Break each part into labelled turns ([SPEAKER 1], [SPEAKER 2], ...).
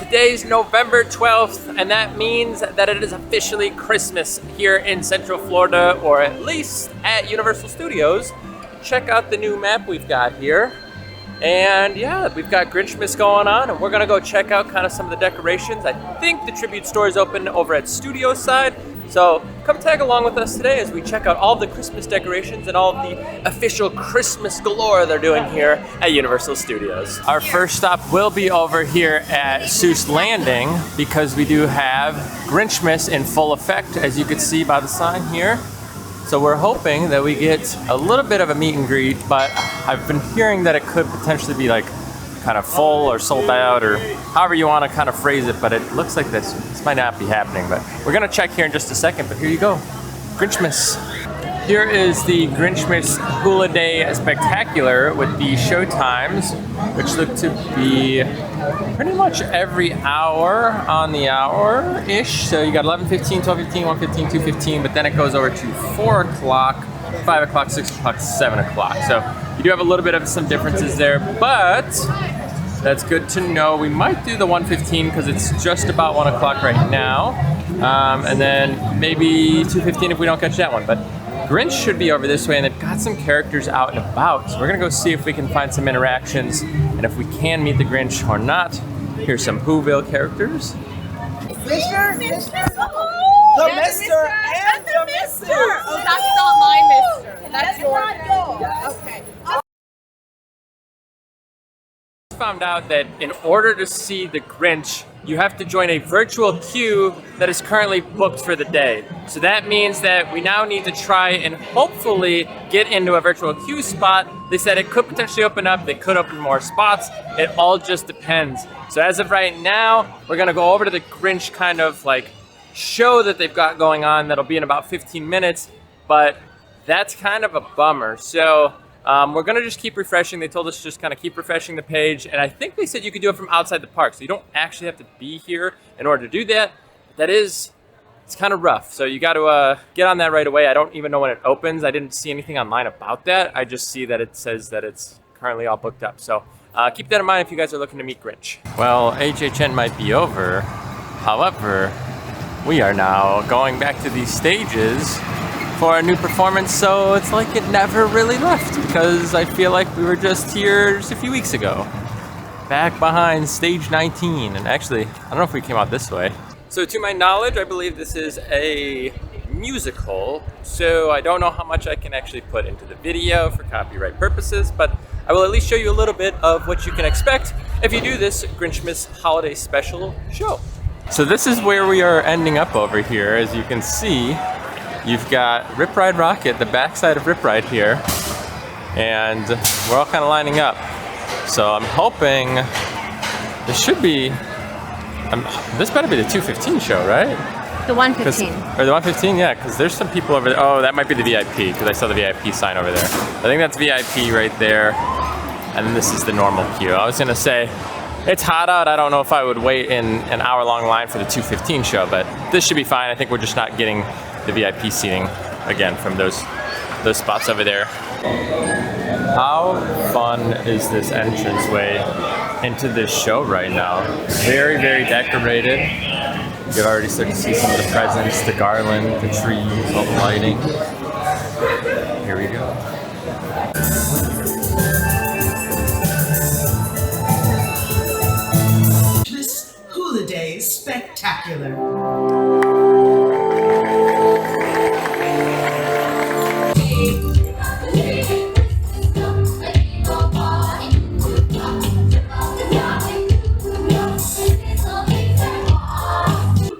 [SPEAKER 1] Today's November 12th, and that means that it is officially Christmas here in Central Florida, or at least at Universal Studios. Check out the new map we've got here. And yeah, we've got Grinchmas going on, and we're gonna go check out kind of some of the decorations. I think the tribute store is open over at Studio side, so come tag along with us today as we check out all the Christmas decorations and all of the official Christmas galore they're doing here at Universal Studios. Our first stop will be over here at Seuss Landing because we do have Grinchmas in full effect, as you can see by the sign here. So we're hoping that we get a little bit of a meet and greet, but I've been hearing that it could potentially be like kind of full or sold out, or however you want to kind of phrase it, but it looks like this might not be happening. But we're gonna check here in just a second, but here you go, Grinchmas. Here is the Grinchmas Who-liday Spectacular with the show times, which look to be pretty much every hour on the hour-ish. So you got 11:15, 12:15, 1:15, 2:15, but then it goes over to 4 o'clock, 5 o'clock, 6 o'clock, 7 o'clock. So you do have a little bit of some differences there, but that's good to know. We might do the 1:15 because it's just about 1 o'clock right now. And then maybe 2:15 if we don't catch that one. But Grinch should be over this way, and they've got some characters out and about. So we're gonna go see if we can find some interactions, and if we can meet the Grinch or not. Here's some Whoville characters.
[SPEAKER 2] Mister? The Mister and the Mister.
[SPEAKER 3] Oh, that's not my Mister. That's yours. Okay.
[SPEAKER 1] Found out that in order to see the Grinch, you have to join a virtual queue that is currently booked for the day. So that means that we now need to try and hopefully get into a virtual queue spot. They said it could potentially open up, they could open more spots. It all just depends. So as of right now, we're gonna go over to the Grinch kind of like show that they've got going on that'll be in about 15 minutes, but that's kind of a bummer. So we're gonna just keep refreshing. They told us to just kind of keep refreshing the page, and I think they said you could do it from outside the park, so you don't actually have to be here in order to do that. It's kind of rough, so you got to get on that right away. I don't even know when it opens. I didn't see anything online about that. I just see that it says that it's currently all booked up, so keep that in mind if you guys are looking to meet Grinch. Well, HHN might be over. However, we are now going back to these stages for a new performance, so it's like it never really left, because I feel like we were just here just a few weeks ago. Back behind stage 19, and actually, I don't know if we came out this way. So to my knowledge, I believe this is a musical, so I don't know how much I can actually put into the video for copyright purposes, but I will at least show you a little bit of what you can expect if you do this Grinchmas holiday special show. So this is where we are ending up over here. As you can see, you've got Rip Ride Rocket, the backside of Rip Ride here, and we're all kind of lining up. So I'm hoping this should be, this better be the 2:15 show, right?
[SPEAKER 3] The 1:15.
[SPEAKER 1] Or the 1:15, yeah, because there's some people over there. Oh, that might be the VIP, because I saw the VIP sign over there. I think that's VIP right there, and then this is the normal queue. I was gonna say, it's hot out. I don't know if I would wait in an hour-long line for the 2:15 show, but this should be fine. I think we're just not getting the VIP seating again from those spots over there. How fun is this entranceway into this show right now? Very, very decorated. You've already started to see some of the presents, the garland, the trees, all the lighting. Here we go.
[SPEAKER 2] This Who-liday Spectacular.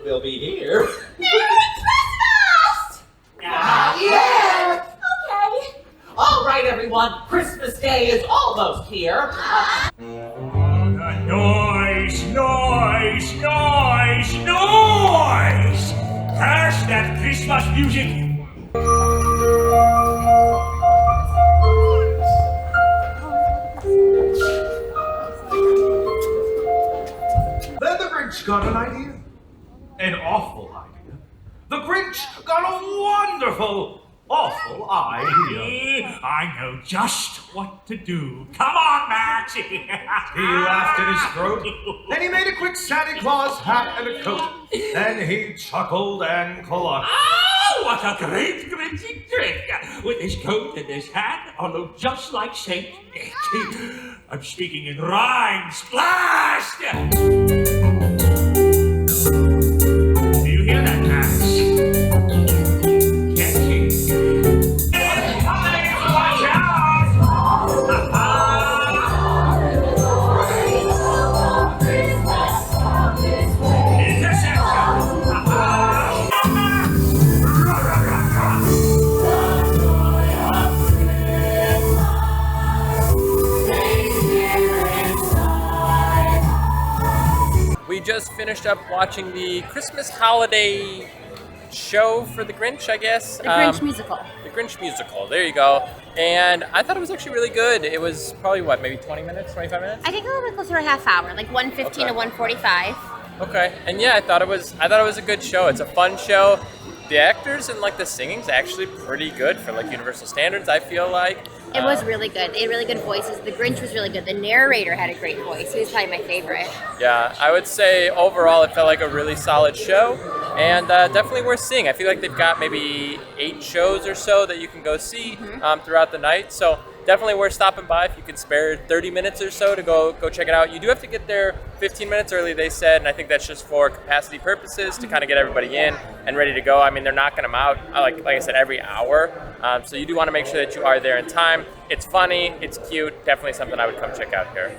[SPEAKER 4] They'll be here.
[SPEAKER 3] Merry Christmas!
[SPEAKER 4] Yeah. Okay. All right, everyone. Christmas Day is almost here.
[SPEAKER 5] Noise, noise, noise, noise! Curse that Christmas music!
[SPEAKER 6] Then the Grinch got an idea. An awful idea. The Grinch got a wonderful, awful idea.
[SPEAKER 5] I know just what to do. Come on, Max.
[SPEAKER 6] He laughed in his throat, then he made a quick Santa Claus hat and a coat. Then he chuckled and clucked.
[SPEAKER 5] Oh, what a great Grinchy trick! With his coat and his hat, I look just like Saint Nick. I'm speaking in rhyme. Splash! Do you hear that, Max? Catchy. Watch out!
[SPEAKER 1] We just finished up watching the Christmas holiday show for the Grinch, I guess.
[SPEAKER 7] The Grinch musical.
[SPEAKER 1] The Grinch musical, there you go. And I thought it was actually really good. It was probably, what, maybe 20 minutes, 25 minutes?
[SPEAKER 7] I think a little bit closer to a half hour, like 1:15
[SPEAKER 1] Okay.
[SPEAKER 7] to 1:45.
[SPEAKER 1] Okay, and yeah, I thought it was a good show. It's a fun show. The actors and like the singing's actually pretty good for like Universal standards, I feel like.
[SPEAKER 7] It was really good. They had really good voices. The Grinch was really good. The narrator had a great voice. He was probably my favorite.
[SPEAKER 1] Yeah, I would say overall it felt like a really solid show and definitely worth seeing. I feel like they've got maybe 8 shows or so that you can go see throughout the night. So definitely worth stopping by if you can spare 30 minutes or so to go check it out. You do have to get there 15 minutes early, they said, and I think that's just for capacity purposes to kind of get everybody in and ready to go. I mean, they're knocking them out, like I said, every hour. So you do want to make sure that you are there in time. It's funny, it's cute, definitely something I would come check out here.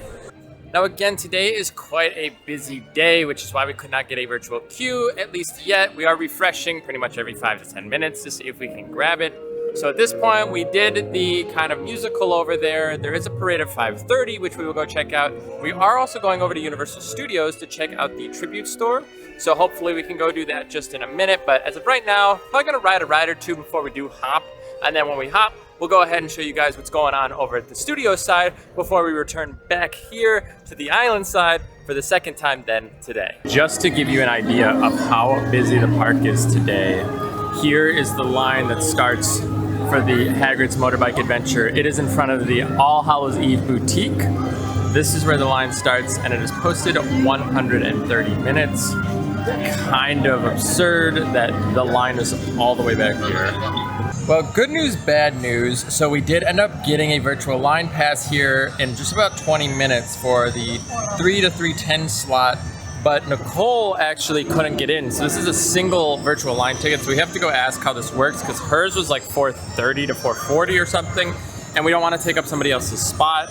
[SPEAKER 1] Now again, today is quite a busy day, which is why we could not get a virtual queue, at least yet. We are refreshing pretty much every 5 to 10 minutes to see if we can grab it. So at this point, we did the kind of musical over there. There is a parade at 5:30, which we will go check out. We are also going over to Universal Studios to check out the tribute store. So hopefully we can go do that just in a minute. But as of right now, probably gonna ride a ride or two before we do hop. And then when we hop, we'll go ahead and show you guys what's going on over at the studio side before we return back here to the island side for the second time then today. Just to give you an idea of how busy the park is today, here is the line that starts for the Hagrid's Motorbike Adventure. It is in front of the All Hallows Eve Boutique. This is where the line starts and it is posted 130 minutes. Kind of absurd that the line is all the way back here. Well, good news, bad news. So we did end up getting a virtual line pass here in just about 20 minutes for the 3 to 3:10 slot, but Nicole actually couldn't get in. So this is a single virtual line ticket, so we have to go ask how this works because hers was like 4:30 to 4:40 or something, and we don't want to take up somebody else's spot.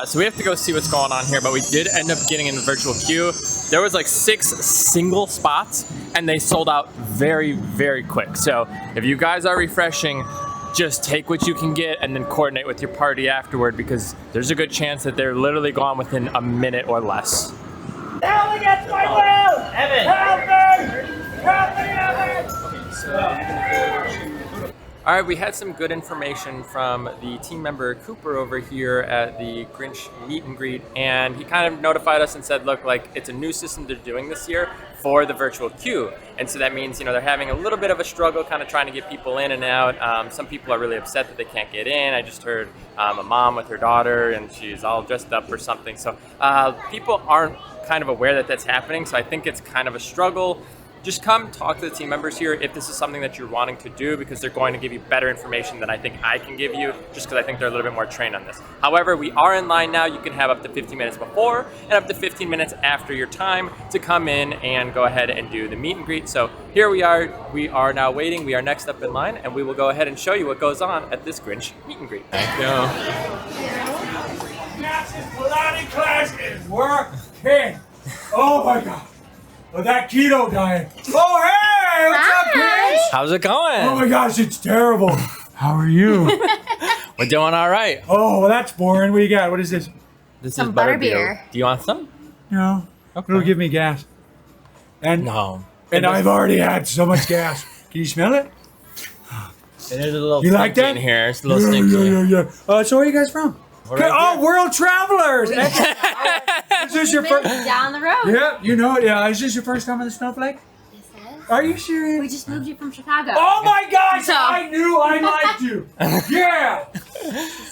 [SPEAKER 1] So we have to go see what's going on here, but we did end up getting in the virtual queue. There was like 6 single spots and they sold out very, very quick. So if you guys are refreshing, just take what you can get and then coordinate with your party afterward because there's a good chance that they're literally gone within a minute or less.
[SPEAKER 5] Help against my will! Evan! Help me! Help me, Evan!
[SPEAKER 1] All right, we had some good information from the team member Cooper over here at the Grinch meet and greet, and he kind of notified us and said, look, like it's a new system they're doing this year for the virtual queue. And so that means, you know, they're having a little bit of a struggle kind of trying to get people in and out. Some people are really upset that they can't get in. I just heard a mom with her daughter and she's all dressed up or something. So people aren't kind of aware that that's happening. So I think it's kind of a struggle. Just come talk to the team members here if this is something that you're wanting to do because they're going to give you better information than I think I can give you just because I think they're a little bit more trained on this. However, we are in line now. You can have up to 15 minutes before and up to 15 minutes after your time to come in and go ahead and do the meet and greet. So here we are. We are now waiting. We are next up in line and we will go ahead and show you what goes on at this Grinch meet and greet. Thank you.
[SPEAKER 5] Max's Pilates class is working! Oh my god! With that keto diet. Oh, hey! What's up, kids?
[SPEAKER 1] How's it going?
[SPEAKER 5] Oh my gosh, it's terrible. How are you?
[SPEAKER 1] We're doing all right.
[SPEAKER 5] Oh, well, that's boring. What do you got? What is this?
[SPEAKER 1] This
[SPEAKER 7] Some
[SPEAKER 1] is
[SPEAKER 7] butterbeer.
[SPEAKER 1] Do you want some?
[SPEAKER 5] No.
[SPEAKER 1] Okay.
[SPEAKER 5] It'll give me gas. And
[SPEAKER 1] No.
[SPEAKER 5] and I've already had so much gas. Can you smell it?
[SPEAKER 1] There's a little
[SPEAKER 5] You like
[SPEAKER 1] stinky
[SPEAKER 5] that?
[SPEAKER 1] in here. It's a little
[SPEAKER 5] Yeah,
[SPEAKER 1] stinky.
[SPEAKER 5] yeah. So where are you guys from?
[SPEAKER 1] We're right
[SPEAKER 5] oh,
[SPEAKER 1] here.
[SPEAKER 5] World Travelers! Is this your first?
[SPEAKER 7] Down the road.
[SPEAKER 5] Yeah, you know it. Yeah, is this your first time on the snowflake?
[SPEAKER 7] Yes,
[SPEAKER 8] Are you serious?
[SPEAKER 7] We just moved you from Chicago.
[SPEAKER 8] Oh my gosh!
[SPEAKER 7] So-
[SPEAKER 8] I knew I liked you. Yeah.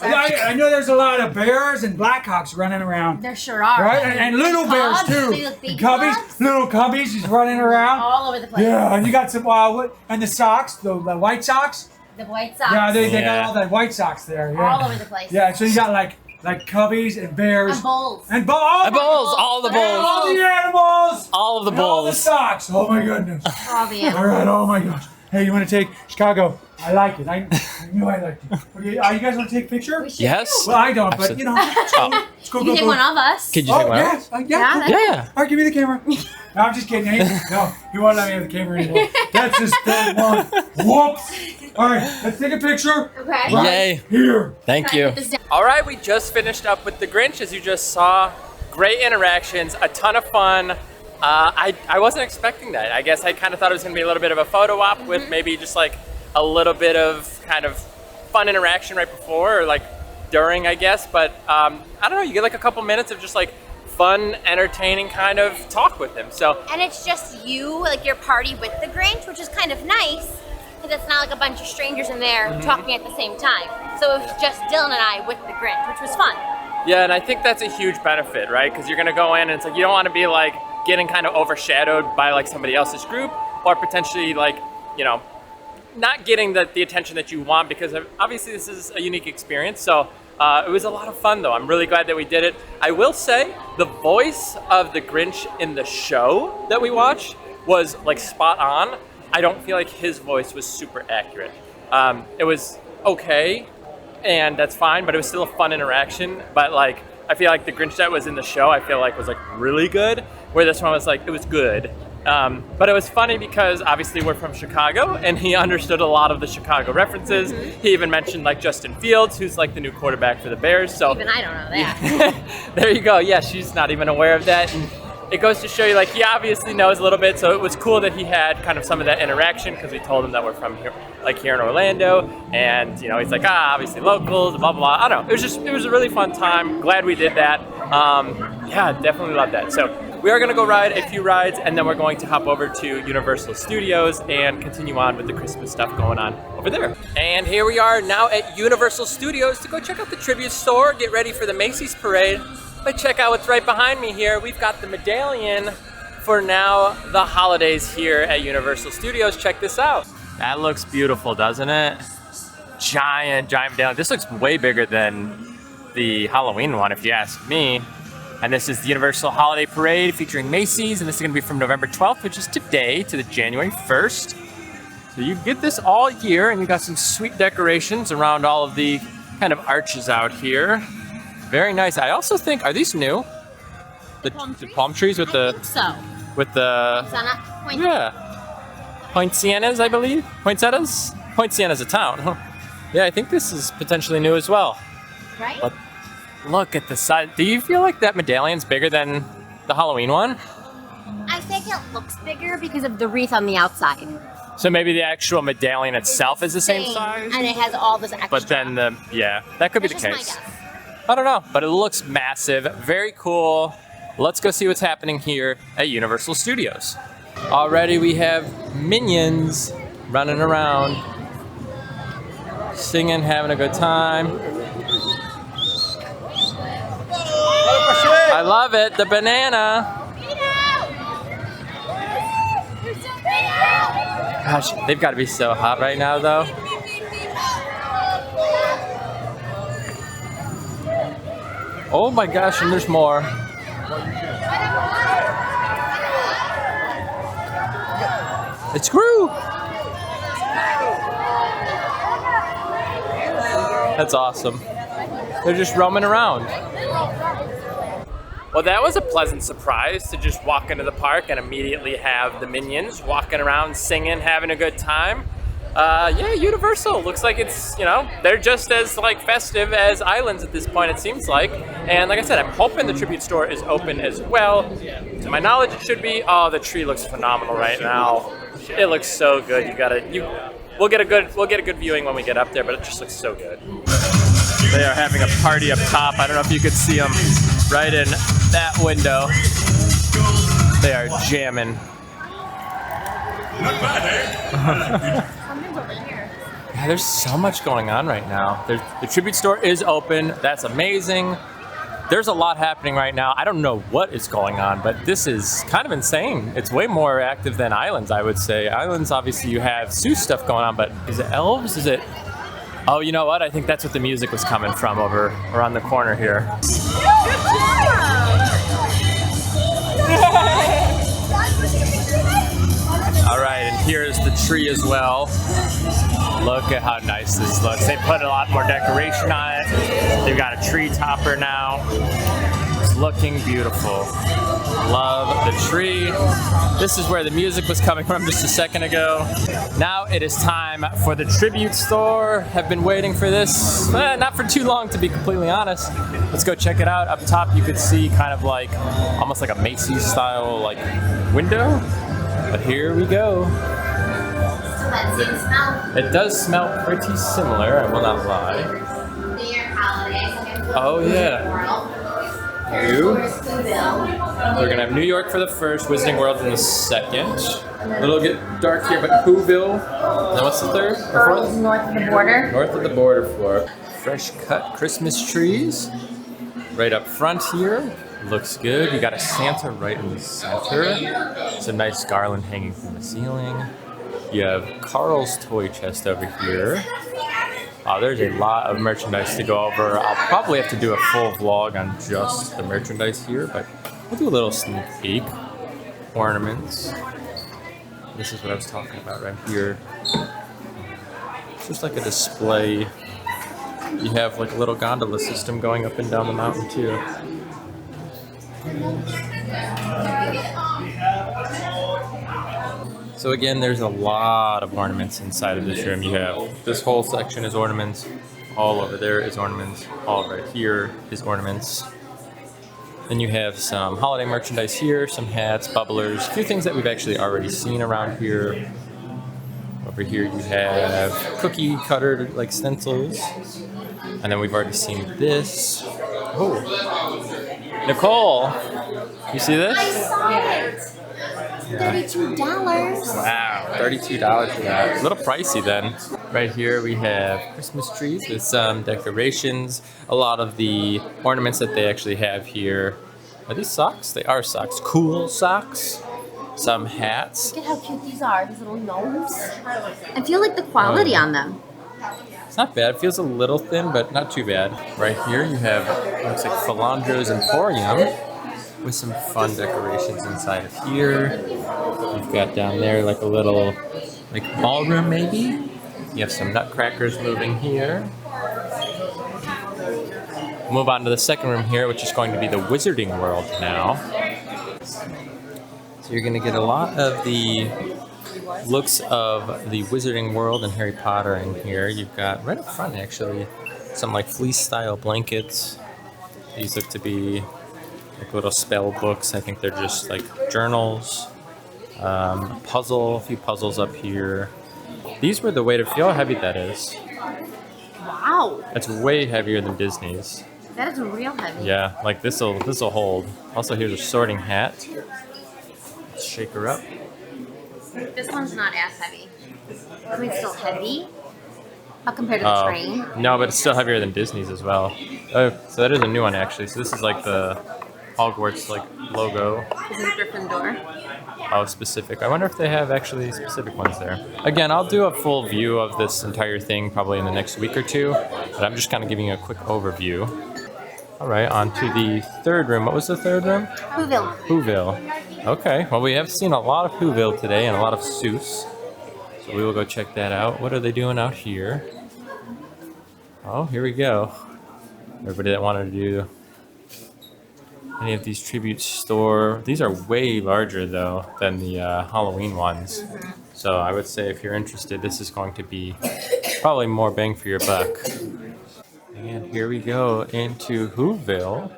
[SPEAKER 8] I know there's a lot of bears and Blackhawks running around.
[SPEAKER 7] There sure are.
[SPEAKER 8] Right? And little bears
[SPEAKER 7] Cubs,
[SPEAKER 8] too.
[SPEAKER 7] they look big
[SPEAKER 8] And cubbies,
[SPEAKER 7] cubs.
[SPEAKER 8] little cubbies just running around.
[SPEAKER 7] All over the place.
[SPEAKER 8] Yeah, and you got some and the socks, the White Sox.
[SPEAKER 7] The White Sox.
[SPEAKER 8] Yeah, they got all the White Sox there. Yeah.
[SPEAKER 7] All over the place.
[SPEAKER 8] Yeah, so you got like cubbies and bears.
[SPEAKER 7] And bulls.
[SPEAKER 8] And all
[SPEAKER 1] The bulls, all the bulls.
[SPEAKER 8] All the animals.
[SPEAKER 1] All of the
[SPEAKER 8] and all the
[SPEAKER 1] bulls.
[SPEAKER 8] socks. Oh my goodness.
[SPEAKER 7] All the
[SPEAKER 8] All right, oh my gosh. Hey, you want to take Chicago? I like it. I knew I liked it. Okay, you guys want to take a picture?
[SPEAKER 7] We should.
[SPEAKER 1] Yes.
[SPEAKER 8] Well, I don't, but you know. Let's go,
[SPEAKER 7] You can take one of us.
[SPEAKER 1] Could you
[SPEAKER 8] Oh,
[SPEAKER 1] take one?
[SPEAKER 8] yes.
[SPEAKER 7] Yeah,
[SPEAKER 8] Yeah.
[SPEAKER 7] that's-
[SPEAKER 1] Yeah.
[SPEAKER 8] All right, give me the camera. No, I'm just kidding. No, you won't let me have the camera anymore. That's just that one. Whoops. All right, let's take a picture.
[SPEAKER 7] Okay.
[SPEAKER 8] Right
[SPEAKER 1] Yay.
[SPEAKER 8] here.
[SPEAKER 1] Thank
[SPEAKER 7] Okay,
[SPEAKER 1] you.
[SPEAKER 7] put this down.
[SPEAKER 1] All right, we just finished up with the Grinch, as you just saw. Great interactions, a ton of fun. I wasn't expecting that. I guess I kind of thought it was going to be a little bit of a photo op with maybe just like a little bit of kind of fun interaction right before or like during, I guess. But I don't know, you get like a couple minutes of just like fun, entertaining kind of talk with him. So
[SPEAKER 7] And it's just you, like your party with the Grinch, which is kind of nice. Because it's not like a bunch of strangers in there talking at the same time. So it was just Dylan and I with the Grinch, which was fun.
[SPEAKER 1] yeah, and I think that's a huge benefit, right? Because you're gonna go in and it's like you don't want to be like getting kind of overshadowed by like somebody else's group or potentially like, you know, not getting the attention that you want because obviously this is a unique experience. So it was a lot of fun though. I'm really glad that we did it. I will say the voice of the Grinch in the show that we watched was like spot on. I don't feel like his voice was super accurate. It was okay, and that's fine, but it was still a fun interaction. But like, I feel like the Grinch that was in the show, I feel like was like really good, where this one was like, it was good. But it was funny because obviously we're from Chicago and he understood a lot of the Chicago references. He even mentioned like Justin Fields, who's like the new quarterback for the Bears. So
[SPEAKER 7] Even I don't know that.
[SPEAKER 1] there you go. Yeah, she's not even aware of that. And it goes to show you like he obviously knows a little bit. So it was cool that he had kind of some of that interaction because we told him that we're from here, like here in Orlando. And you know, he's like, obviously locals, blah, blah, blah. I don't know. It was a really fun time. Glad we did that. Yeah, definitely love that. So we are going to go ride a few rides, and then we're going to hop over to Universal Studios and continue on with the Christmas stuff going on over there. And here we are now at Universal Studios to go check out the tribute store, get ready for the Macy's parade. But check out what's right behind me here. We've got the medallion for now the holidays here at Universal Studios. Check this out. That looks beautiful, doesn't it? Giant medallion. This looks way bigger than the Halloween one, if you ask me. And this is the Universal Holiday Parade featuring Macy's, and this is going to be from November 12th, which is today, to the January 1st. So you get this all year, and you got some sweet decorations around all of the kind of arches out here. Very nice. I also think, are these new? The palm trees with
[SPEAKER 7] I think so.
[SPEAKER 1] with the
[SPEAKER 7] Is that not point?
[SPEAKER 1] yeah, Poincianas, I believe. Poinsettias. Poinciana's a town. Huh? Yeah, I think this is potentially new as well.
[SPEAKER 7] Right?
[SPEAKER 1] But look at the size. Do you feel like that medallion's bigger than the Halloween one?
[SPEAKER 7] I think it looks bigger because of the wreath on the outside.
[SPEAKER 1] So maybe the actual medallion itself is the same size?
[SPEAKER 7] And it has all this extra.
[SPEAKER 1] But then that could be the
[SPEAKER 7] That's just
[SPEAKER 1] case.
[SPEAKER 7] my guess.
[SPEAKER 1] I don't know, but it looks massive. Very cool. Let's go see what's happening here at Universal Studios. Already we have minions running around, singing, having a good time. I love it, the banana. Gosh, they've got to be so hot right now though. Oh my gosh, and there's more. It's Gru! That's awesome. They're just roaming around. Well, that was a pleasant surprise to just walk into the park and immediately have the minions walking around singing, having a good time. Yeah, Universal looks like it's, you know, they're just as like festive as Islands at this point, it seems like. And like I said, I'm hoping the tribute store is open as well. To my knowledge, it should be. Oh, the tree looks phenomenal right now. It looks so good. We'll get a good viewing when we get up there, but it just looks so good. They are having a party up top. I don't know if you could see them right in that window. They are jamming.
[SPEAKER 5] Not bad, eh?
[SPEAKER 3] Something's over here.
[SPEAKER 1] Yeah, there's so much going on right now. The tribute store is open. That's amazing. There's a lot happening right now. I don't know what is going on, but this is kind of insane. It's way more active than Islands, I would say. Islands, obviously, you have Seuss stuff going on, but is it elves? Is it... Oh, you know what? I think that's what the music was coming from over around the corner here. All right, and here's the tree as well. Look at how nice this looks. They put a lot more decoration on it. They've got a tree topper now. It's looking beautiful. Love the tree. This is where the music was coming from just a second ago. Now it is time for the tribute store. Have been waiting for this, not for too long to be completely honest. Let's go check it out. Up top you could see kind of like, almost like a Macy style like window. But here we go. It does smell pretty similar, I will not lie. Oh yeah. We're gonna have New York for the first, Wizarding World in the second. A little bit dark here, but Whoville. Then what's the third? Or fourth?
[SPEAKER 7] North of the border.
[SPEAKER 1] North of the border for fresh cut Christmas trees. Right up front here. Looks good. You got a Santa right in the center. It's a nice garland hanging from the ceiling. You have Carl's toy chest over here. There's a lot of merchandise to go over. I'll probably have to do a full vlog on just the merchandise here, but we'll do a little sneak peek. Ornaments. This is what I was talking about right here. It's just like a display. You have like a little gondola system going up and down the mountain too. So again, there's a lot of ornaments inside of this room. You have this whole section is ornaments, all over there is ornaments, all right here is ornaments. Then you have some holiday merchandise here, some hats, bubblers, a few things that we've actually already seen around here. Over here you have cookie cutter like stencils. And then we've already seen this. Oh, Nicole, you see this?
[SPEAKER 7] I saw it. $32.
[SPEAKER 1] Wow, $32 for that. A little pricey then. Right here we have Christmas trees with some decorations. A lot of the ornaments that they actually have here. Are these socks? They are socks. Cool socks. Some hats.
[SPEAKER 7] Look at how cute these are, these little gnomes. I feel like the quality on them.
[SPEAKER 1] It's not bad. It feels a little thin, but not too bad. Right here you have, looks like Philandro's Emporium with some fun decorations inside of here. You've got down there like a little like ballroom maybe. You have some nutcrackers moving here. Move on to the second room here, which is going to be the Wizarding World now. So you're going to get a lot of the looks of the Wizarding World and Harry Potter in here. You've got right up front actually some like fleece style blankets. These look to be like little spell books. I think they're just like journals. Puzzle, a few puzzles up here. These were the weight of, feel how heavy that is.
[SPEAKER 7] Wow.
[SPEAKER 1] That's way heavier than Disney's.
[SPEAKER 7] That is real heavy.
[SPEAKER 1] Yeah, like this'll hold. Also here's a sorting hat. Let's shake her up.
[SPEAKER 7] This one's not as heavy. I mean, it's still heavy. How compared to the train?
[SPEAKER 1] No, but it's still heavier than Disney's as well. Oh, so that is a new one actually. So this is like the Hogwarts like logo.
[SPEAKER 7] This is Gryffindor.
[SPEAKER 1] Oh, specific. I wonder if they have actually specific ones there. Again, I'll do a full view of this entire thing probably in the next week or two, but I'm just kind of giving you a quick overview. All right, on to the third room. What was the third room?
[SPEAKER 7] Whoville.
[SPEAKER 1] Whoville. Okay, well we have seen a lot of Whoville today and a lot of Seuss. So we will go check that out. What are they doing out here? Oh, here we go. Everybody that wanted to do any of these tribute store. These are way larger though than the Halloween ones. So I would say if you're interested, this is going to be probably more bang for your buck. And here we go into Whoville.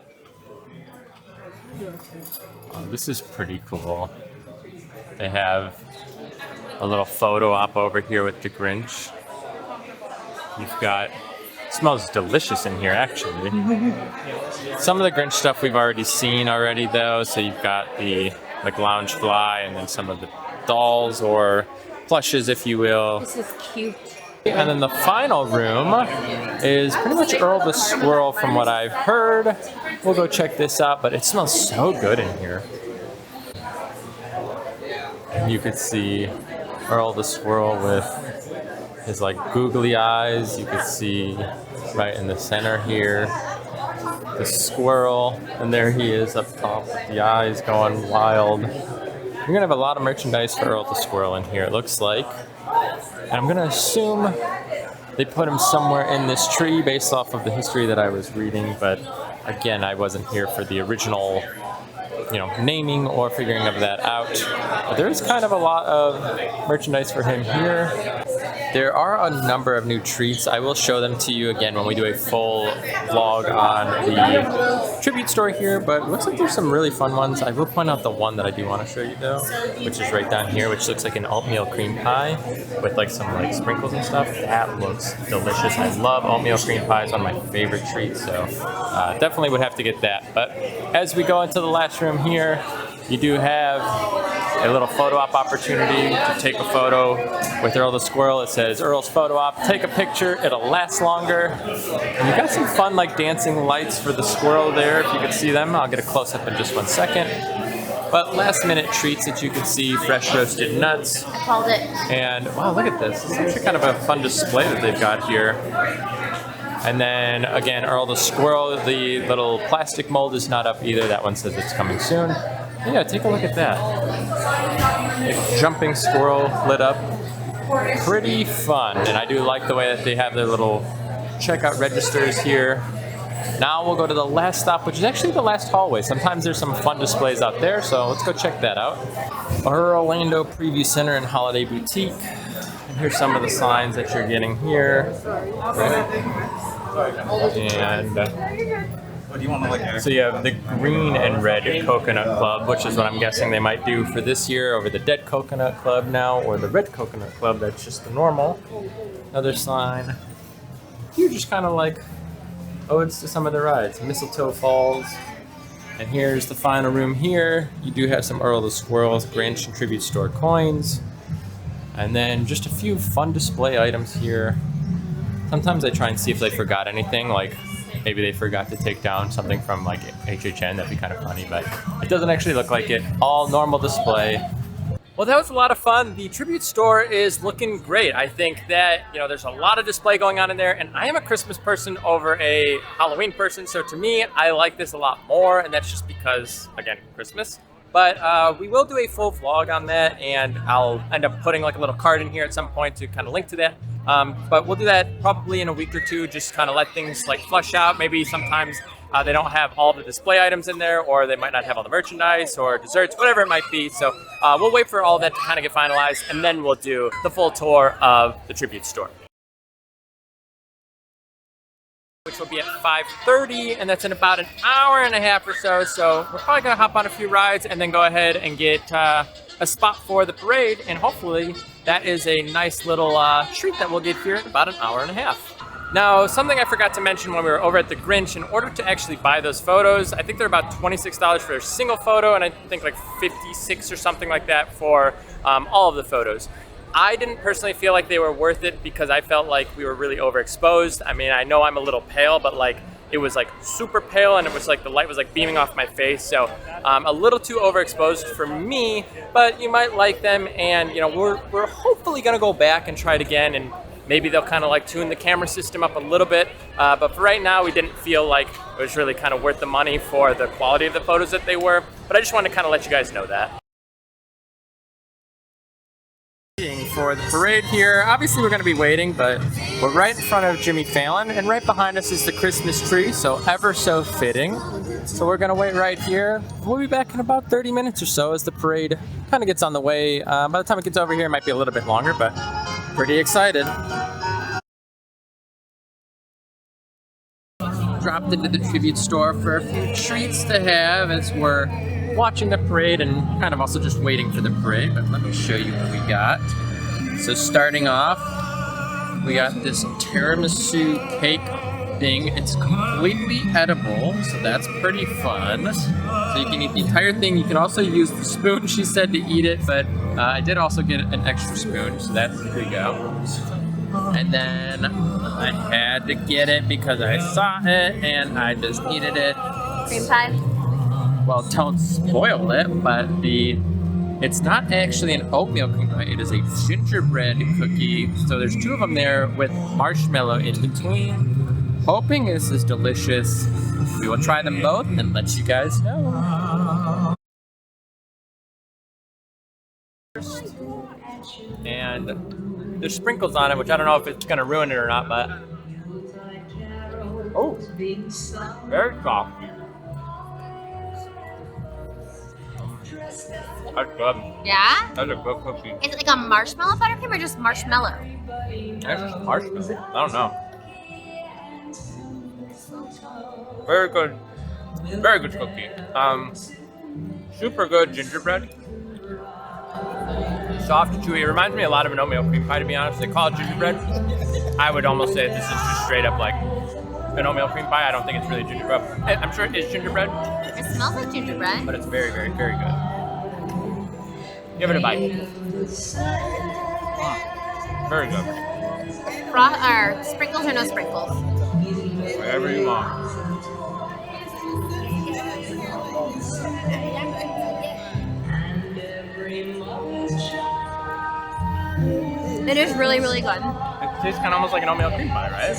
[SPEAKER 1] Oh, this is pretty cool. They have a little photo op over here with the Grinch. You've got, it smells delicious in here actually. Some of the Grinch stuff we've already seen though, so you've got the like lounge fly and then some of the dolls or plushes, if you will.
[SPEAKER 7] This is cute.
[SPEAKER 1] And then the final room is pretty much Earl the Squirrel from what I've heard. We'll go check this out, but it smells so good in here. You could see Earl the Squirrel with his like googly eyes. You could see right in the center here the squirrel, and there he is up top with the eyes going wild. You're gonna have a lot of merchandise for Earl the Squirrel in here, it looks like. And I'm gonna assume they put him somewhere in this tree based off of the history that I was reading, but again, I wasn't here for the original, you know, naming or figuring of that out. But there is kind of a lot of merchandise for him here. There are a number of new treats. I will show them to you again when we do a full vlog on the tribute store here, but it looks like there's some really fun ones. I will point out the one that I do want to show you though, which is right down here, which looks like an oatmeal cream pie with like some like sprinkles and stuff. That looks delicious. I love oatmeal cream pie. It's one of my favorite treats, so definitely would have to get that. But as we go into the last room here, you do have a little photo op opportunity to take a photo with Earl the Squirrel. It says Earl's photo op. Take a picture, it'll last longer. And you got some fun like dancing lights for the squirrel there, if you can see them. I'll get a close up in just 1 second. But last minute treats that you can see, fresh roasted nuts.
[SPEAKER 7] I called it.
[SPEAKER 1] And wow, look at this. It's actually kind of a fun display that they've got here. And then again, Earl the Squirrel, the little plastic mold is not up either. That one says it's coming soon. Yeah, take a look at that. A jumping squirrel lit up. Pretty fun. And I do like the way that they have their little checkout registers here. Now we'll go to the last stop, which is actually the last hallway. Sometimes there's some fun displays out there, so let's go check that out. Orlando Preview Center and Holiday Boutique. And here's some of the signs that you're getting here. And so you have the green and red coconut club, which is what I'm guessing they might do for this year over the dead coconut club now, or the red coconut club that's just the normal. Another sign. You're just kind of like odes to some of the rides. Mistletoe Falls. And here's the final room here. You do have some Earl the Squirrel's Grinch and Tribute Store coins. And then just a few fun display items here. Sometimes I try and see if they forgot anything, like maybe they forgot to take down something from like HHN. That'd be kind of funny, but it doesn't actually look like it. All normal display. Well, that was a lot of fun. The tribute store is looking great. I think that, you know, there's a lot of display going on in there, and I am a Christmas person over a Halloween person, so to me, I like this a lot more, and that's just because, again, Christmas. But we will do a full vlog on that, and I'll end up putting like a little card in here at some point to kind of link to that. But we'll do that probably in a week or two, just kind of let things like flush out. Maybe sometimes they don't have all the display items in there, or they might not have all the merchandise or desserts, whatever it might be. So we'll wait for all that to kind of get finalized, and then we'll do the full tour of the tribute store, which will be at 5:30, and that's in about an hour and a half or so. So we're probably gonna hop on a few rides and then go ahead and get a spot for the parade, and hopefully that is a nice little treat that we'll get here in about an hour and a half. Now, something I forgot to mention when we were over at the Grinch, in order to actually buy those photos, I think they're about $26 for a single photo, and I think like $56 or something like that for all of the photos. I didn't personally feel like they were worth it because I felt like we were really overexposed. I mean, I know I'm a little pale, but like it was like super pale, and it was like the light was like beaming off my face. So a little too overexposed for me, but you might like them. And you know, we're hopefully gonna go back and try it again, and maybe they'll kind of like tune the camera system up a little bit. But for right now, we didn't feel like it was really kind of worth the money for the quality of the photos that they were. But I just wanted to kind of let you guys know that. For the parade here, obviously we're going to be waiting, but we're right in front of Jimmy Fallon, and right behind us is the Christmas tree, so ever so fitting. So we're going to wait right here. We'll be back in about 30 minutes or so as the parade kind of gets on the way. By the time it gets over here, it might be a little bit longer, but pretty excited. Dropped into the tribute store for a few treats to have as we're watching the parade and kind of also just waiting for the parade, but let me show you what we got. So starting off, we got this tiramisu cake thing. It's completely edible, so that's pretty fun. So you can eat the entire thing. You can also use the spoon, she said, to eat it, but I did also get an extra spoon, so that's there you go. And then I had to get it because I saw it and I just needed it.
[SPEAKER 7] Cream pie?
[SPEAKER 1] Well, don't spoil it, but it's not actually an oatmeal cream pie. It is a gingerbread cookie. So there's 2 of them there with marshmallow in between. Hoping this is delicious. We will try them both and let you guys know. And there's sprinkles on it, which I don't know if it's gonna ruin it or not, but oh, very soft. That's good.
[SPEAKER 7] Yeah?
[SPEAKER 1] That's a good cookie.
[SPEAKER 7] Is it like a marshmallow buttercream or just marshmallow?
[SPEAKER 1] That's just marshmallow. I don't know. Very good. Very good cookie. Super good gingerbread. Soft, chewy. It reminds me a lot of an oatmeal cream pie, to be honest. They call it gingerbread. I would almost say this is just straight up like an oatmeal cream pie. I don't think it's really gingerbread. I'm sure it is gingerbread,
[SPEAKER 7] It smells like gingerbread.
[SPEAKER 1] but it's very, very, very good. Give it a bite. Very good.
[SPEAKER 7] Or sprinkles or no sprinkles?
[SPEAKER 1] Whatever you want.
[SPEAKER 7] It is really, really good.
[SPEAKER 1] It tastes kind of almost like an oatmeal cream pie, right?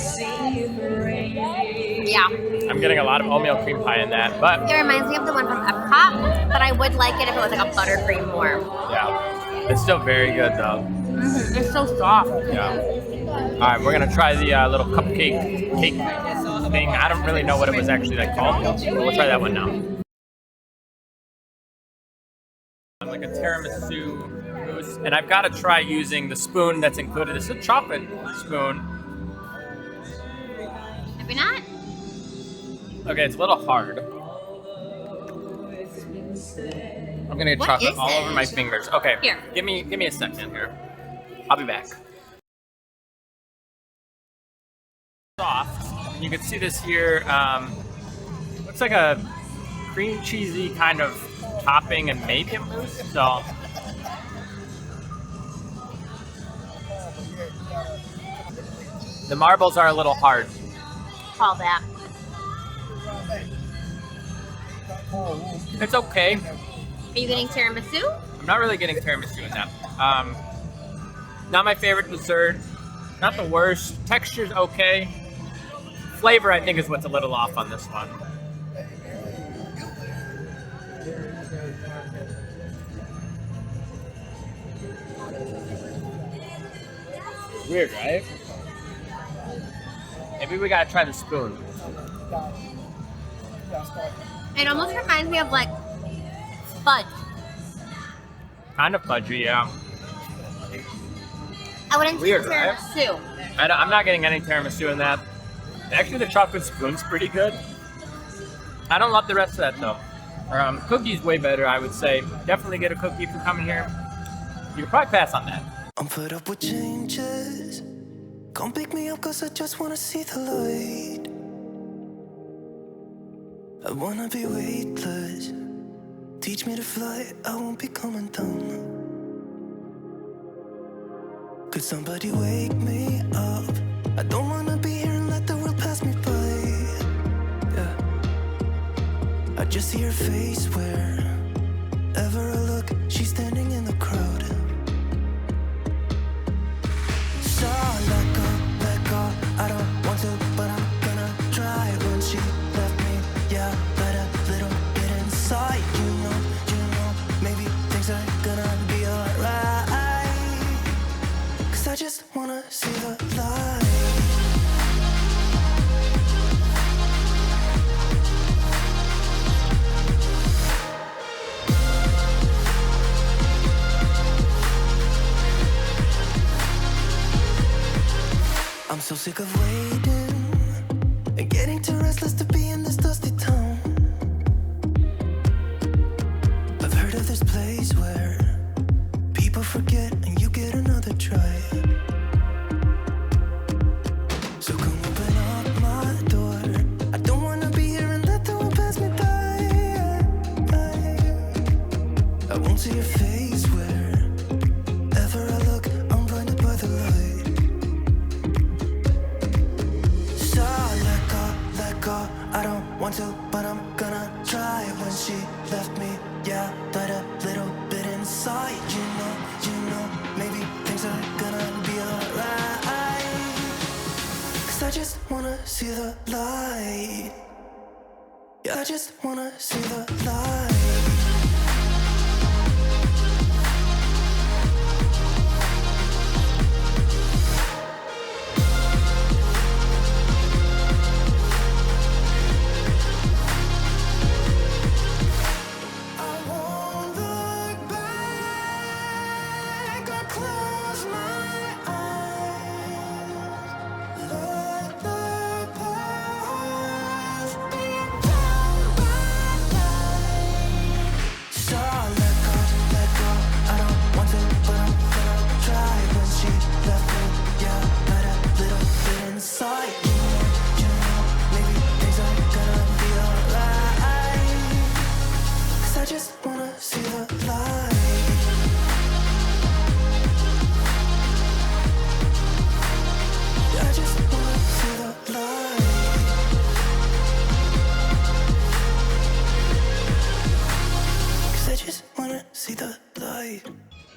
[SPEAKER 7] Yeah.
[SPEAKER 1] I'm getting a lot of oatmeal cream pie in that, but
[SPEAKER 7] It reminds me of the one from Epcot, but I would like it if it was like a buttercream more.
[SPEAKER 1] yeah, it's still very good though.
[SPEAKER 7] It's so soft.
[SPEAKER 1] Yeah. All right, we're gonna try the little cake thing. I don't really know what it was actually called, but we'll try that one now. Like a tiramisu mousse, and I've got to try using the spoon that's included. It's a chocolate spoon.
[SPEAKER 7] Maybe not.
[SPEAKER 1] Okay, it's a little hard. I'm gonna get
[SPEAKER 7] What
[SPEAKER 1] chocolate
[SPEAKER 7] is
[SPEAKER 1] all over
[SPEAKER 7] this?
[SPEAKER 1] my fingers. Okay,
[SPEAKER 7] Here.
[SPEAKER 1] give me a second here. I'll be back. Soft. You can see this here. Looks like a cream cheesy kind of topping and maybe a mousse. So the marbles are a little hard.
[SPEAKER 7] Call that.
[SPEAKER 1] It's okay.
[SPEAKER 7] Are you getting tiramisu?
[SPEAKER 1] I'm not really getting tiramisu in that. Not my favorite dessert. Not the worst. Texture's okay. Flavor, I think, is what's a little off on this one. Weird, right? Maybe we gotta try the spoon.
[SPEAKER 7] It almost reminds me of like fudge.
[SPEAKER 1] Kind of fudgy, yeah.
[SPEAKER 7] I wouldn't
[SPEAKER 1] Weird,
[SPEAKER 7] do
[SPEAKER 1] right?
[SPEAKER 7] tiramisu.
[SPEAKER 1] I'm not getting any tiramisu in that. Actually, the chocolate spoon's pretty good. I don't love the rest of that though. Cookie's way better, I would say. Definitely get a cookie if you're coming here. You could probably pass on that.
[SPEAKER 9] I'm fed up with changes. Come pick me up cause I just wanna see the light. I wanna be weightless. Teach me to fly, I won't be coming down. Could somebody wake me up? I don't wanna be here and let the world pass me by. Yeah. I just see her face wherever I look. She's standing in the crowd. So let go, I don't want to, but I'm gonna try. When she left me, yeah, let a little bit inside. You know, maybe things are gonna be alright. Cause I just wanna see the light. I'm so sick of waiting and getting too restless to be in this dusty town. I've heard of this place where people forget and you get another try. So come open up my door. want to, but I'm gonna try. When she left me, yeah, died a little bit inside. You know, maybe things are gonna be alright. 'Cause I just wanna see the light. Yeah, I just wanna see the light.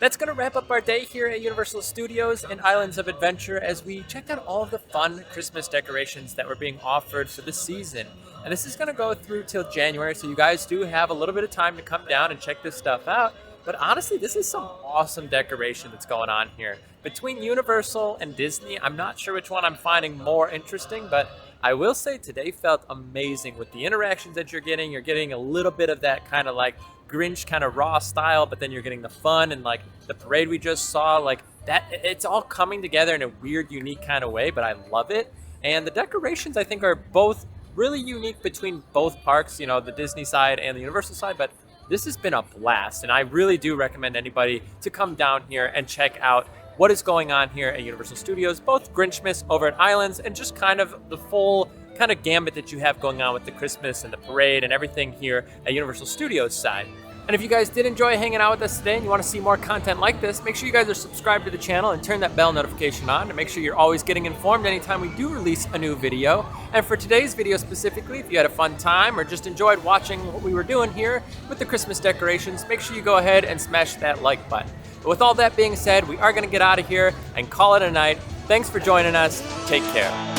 [SPEAKER 1] That's going to wrap up our day here at Universal Studios and Islands of Adventure as we checked out all of the fun Christmas decorations that were being offered for the season. And this is going to go through till January, so you guys do have a little bit of time to come down and check this stuff out. But honestly, this is some awesome decoration that's going on here. Between Universal and Disney, I'm not sure which one I'm finding more interesting, but I will say today felt amazing with the interactions that you're getting. You're getting a little bit of that kind of like Grinch kind of raw style, but then you're getting the fun and like the parade we just saw, like that. It's all coming together in a weird, unique kind of way, but I love it. And the decorations I think are both really unique between both parks, you know, the Disney side and the Universal side, but this has been a blast. And I really do recommend anybody to come down here and check out what is going on here at Universal Studios, both Grinchmas over at Islands and just kind of the full kind of gambit that you have going on with the Christmas and the parade and everything here at Universal Studios side. And if you guys did enjoy hanging out with us today and you want to see more content like this, make sure you guys are subscribed to the channel and turn that bell notification on to make sure you're always getting informed anytime we do release a new video. And for today's video specifically, if you had a fun time or just enjoyed watching what we were doing here with the Christmas decorations, make sure you go ahead and smash that like button. But with all that being said, we are going to get out of here and call it a night. Thanks for joining us. Take care.